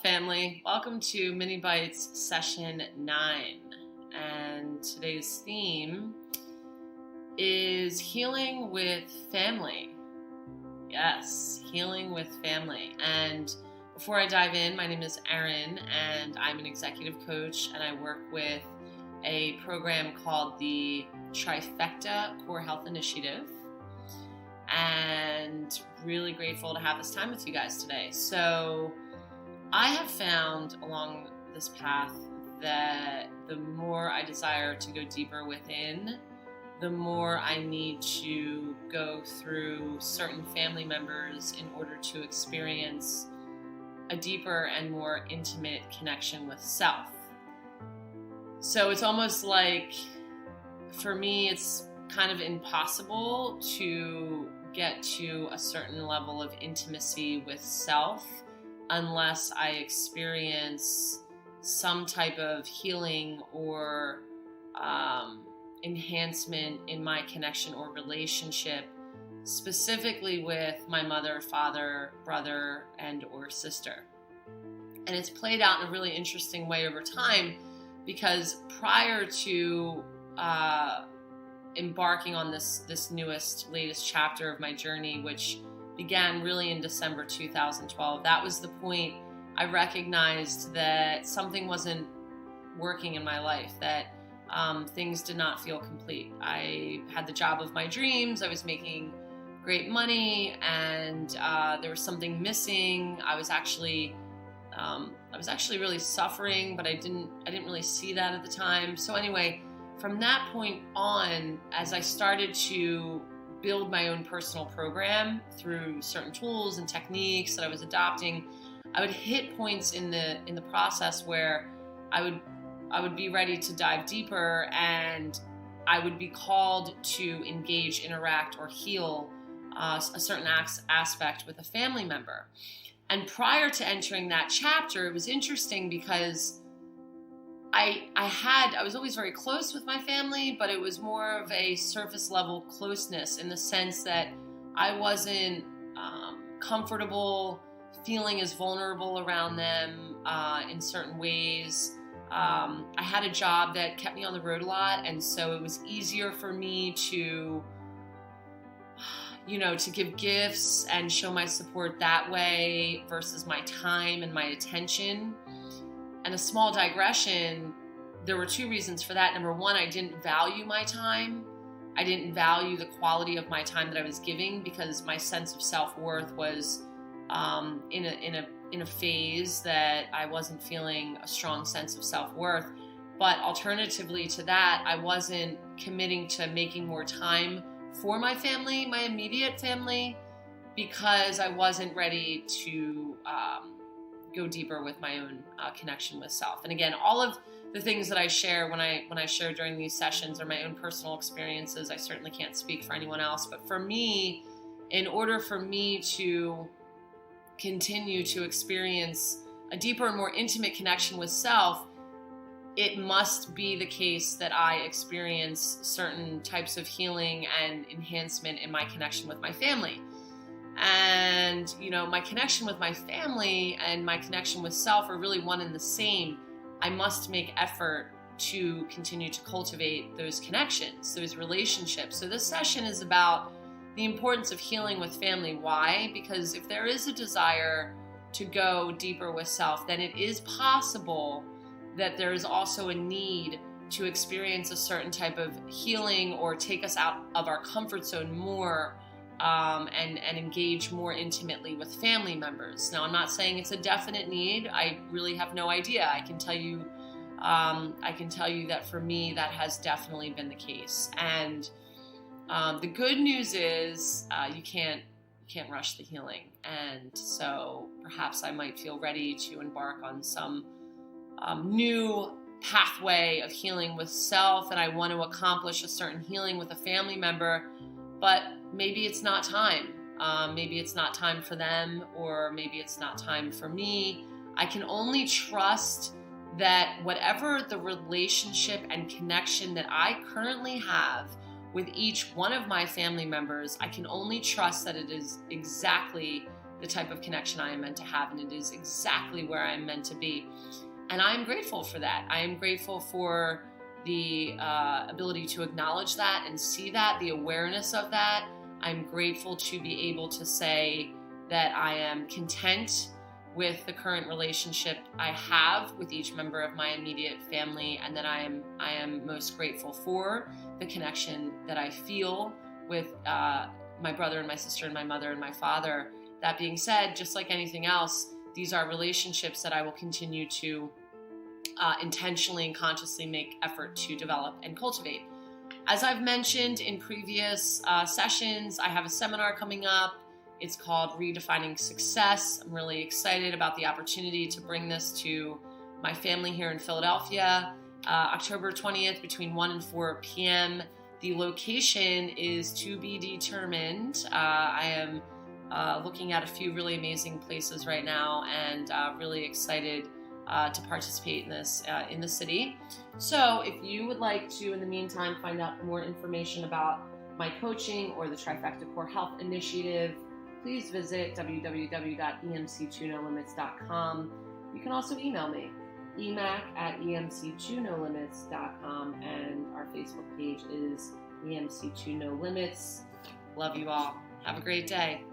family? Welcome to mini-bytes session 9. And today's theme is healing with family. Yes, healing with family. And before I dive in, my name is Erin, and I'm an executive coach, and I work with a program called the Trifecta Core Health Initiative. And really grateful to have this time with you guys today. So I have found along this path that the more I desire to go deeper within, the more I need to go through certain family members in order to experience a deeper and more intimate connection with self. So it's almost like, for me, it's kind of impossible to get to a certain level of intimacy with self unless I experience some type of healing or enhancement in my connection or relationship, specifically with my mother, father, brother, and or sister. And it's played out in a really interesting way over time, because prior to embarking on this latest chapter of my journey, which began really in December 2012, that was the point I recognized that something wasn't working in my life, that things did not feel complete. I had the job of my dreams, I was making great money, and there was something missing. I was actually really suffering, but I didn't really see that at the time. So anyway, from that point on, as I started to build my own personal program through certain tools and techniques that I was adopting, I would hit points in the process where I would be ready to dive deeper, and I would be called to engage, interact, or heal a certain aspect with a family member. And prior to entering that chapter, it was interesting because I was always very close with my family, but it was more of a surface level closeness, in the sense that I wasn't comfortable feeling as vulnerable around them in certain ways. I had a job that kept me on the road a lot, and so it was easier for me to give gifts and show my support that way versus my time and my attention. And a small digression, there were two reasons for that. Number one, I didn't value my time. I didn't value the quality of my time that I was giving, because my sense of self-worth was in a phase that I wasn't feeling a strong sense of self-worth. But alternatively to that, I wasn't committing to making more time for my family, my immediate family, because I wasn't ready to go deeper with my own connection with self. And again, all of the things that I share when I share during these sessions are my own personal experiences. I certainly can't speak for anyone else. But for me, in order for me to continue to experience a deeper and more intimate connection with self, it must be the case that I experience certain types of healing and enhancement in my connection with my family. And, my connection with my family and my connection with self are really one and the same. I must make effort to continue to cultivate those connections, those relationships. So this session is about the importance of healing with family. Why? Because if there is a desire to go deeper with self, then it is possible that there is also a need to experience a certain type of healing or take us out of our comfort zone more, and engage more intimately with family members. Now, I'm not saying it's a definite need. I really have no idea. I can tell you that for me, that has definitely been the case. And the good news is you can't rush the healing. And so perhaps I might feel ready to embark on some new pathway of healing with self, and I want to accomplish a certain healing with a family member, but maybe it's not time. Maybe it's not time for them, or maybe it's not time for me. I can only trust that whatever the relationship and connection that I currently have with each one of my family members, I can only trust that it is exactly the type of connection I am meant to have, and it is exactly where I'm meant to be. And I'm grateful for that. I am grateful for the ability to acknowledge that and see that, the awareness of that. I'm grateful to be able to say that I am content with the current relationship I have with each member of my immediate family, and that I am most grateful for the connection that I feel with my brother and my sister and my mother and my father. That being said, just like anything else, these are relationships that I will continue to intentionally and consciously make effort to develop and cultivate. As I've mentioned in previous sessions, I have a seminar coming up. It's called Redefining Success. I'm really excited about the opportunity to bring this to my family here in Philadelphia. October 20th between 1 and 4 p.m. The location is to be determined. I am looking at a few really amazing places right now, and really excited to participate in this in the city. So if you would like to, in the meantime, find out more information about my coaching or the Trifecta Core Health Initiative, please visit www.emc2nolimits.com. You can also email me, emac@emc2nolimits.com, and our Facebook page is EMC2 No Limits. Love you all. Have a great day.